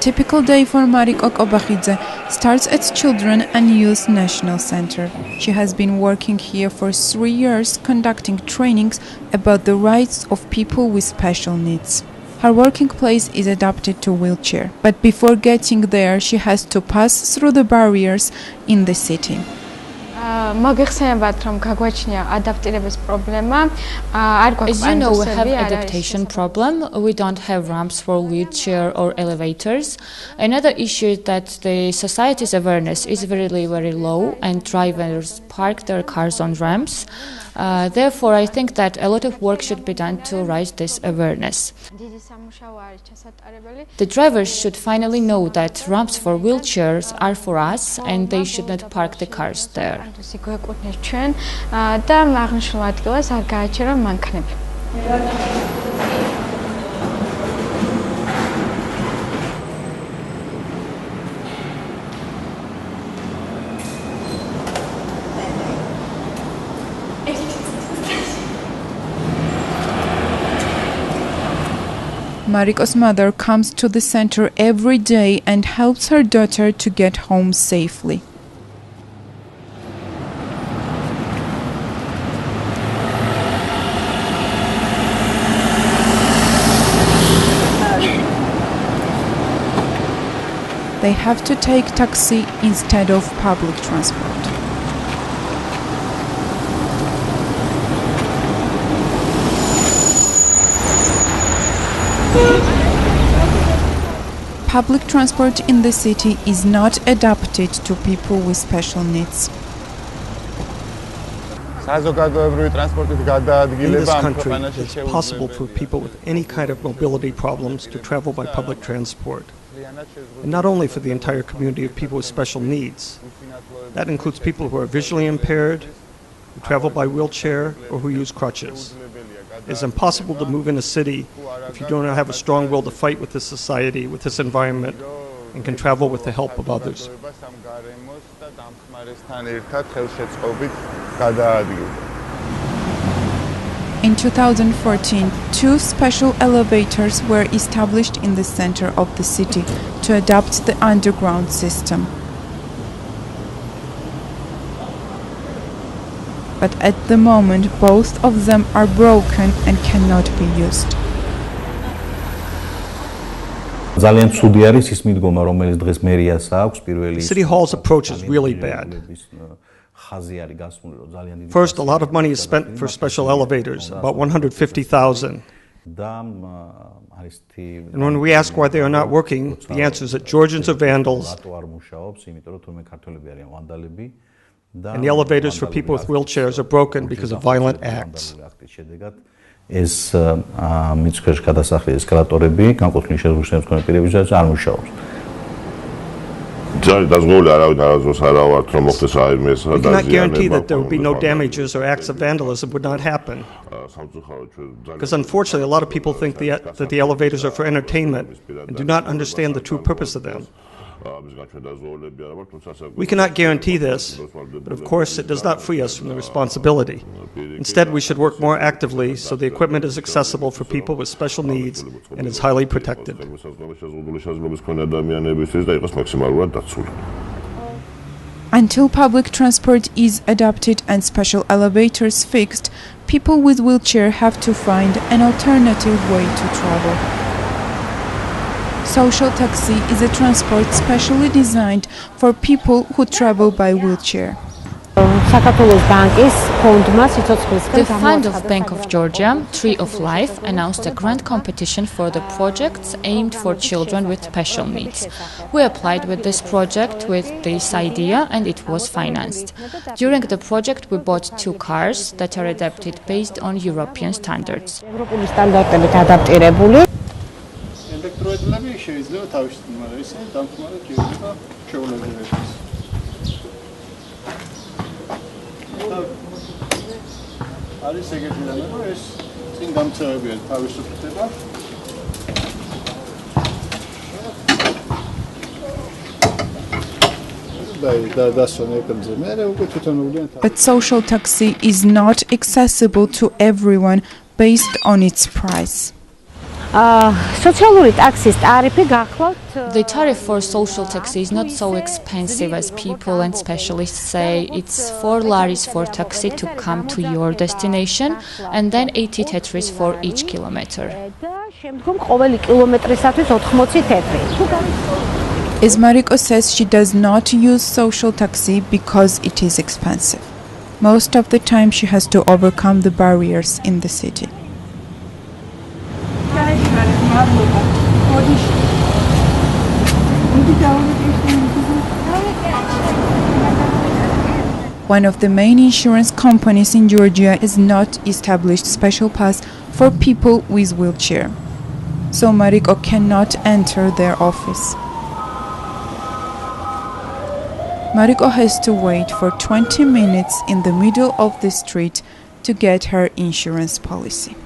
typical day for Mariko Kobakhidze starts at Children and Youth National Center. She has been working here for 3 years, conducting trainings about the rights of people with special needs. Her working place is adapted to wheelchair, but before getting there, she has to pass through the barriers in the city. As you know, we have adaptation problem. We don't have ramps for wheelchair or elevators. Another issue is that the society's awareness is very low and drivers park their cars on ramps. Therefore, I think that a lot of work should be done to raise this awareness. The drivers should finally know that ramps for wheelchairs are for us and they should not park the cars there. Mariko's mother comes to the center every day and helps her daughter to get home safely. They have to take taxi instead of public transport. Public transport in the city is not adapted to people with special needs. In this country, it's possible for people with any kind of mobility problems to travel by public transport. And not only for the entire community of people with special needs. That includes people who are visually impaired, who travel by wheelchair, or who use crutches. It's impossible to move in a city if you don't have a strong will to fight with this society, with this environment, and can travel with the help of others. In 2014, 2 special elevators were established in the center of the city to adapt the underground system. But at the moment, both of them are broken and cannot be used. The City Hall's approach is really bad. First, a lot of money is spent for special elevators, about 150,000. And when we ask why they are not working, the answer is that Georgians are vandals, and the elevators for people with wheelchairs are broken because of violent acts. We cannot guarantee that there will be no damages or acts of vandalism would not happen. Because unfortunately, a lot of people think that the elevators are for entertainment and do not understand the true purpose of them. We cannot guarantee this, but of course it does not free us from the responsibility. Instead, we should work more actively so the equipment is accessible for people with special needs and is highly protected. Until public transport is adapted and special elevators fixed, people with wheelchair have to find an alternative way to travel. Social taxi is a transport specially designed for people who travel by wheelchair. The fund of Bank of Georgia, Tree of Life, announced a grant competition for the projects aimed for children with special needs. We applied with this project with this idea and it was financed. During the project we bought 2 cars that are adapted based on European standards. But social taxi is not accessible to everyone based on its price. The tariff for social taxi is not so expensive as people and specialists say. It's 4 laris for taxi to come to your destination and then 80 tetris for each kilometer. As Mariko says, she does not use social taxi because it is expensive. Most of the time she has to overcome the barriers in the city. One of the main insurance companies in Georgia has not established special pass for people with wheelchair, so Mariko cannot enter their office. Mariko has to wait for 20 minutes in the middle of the street to get her insurance policy.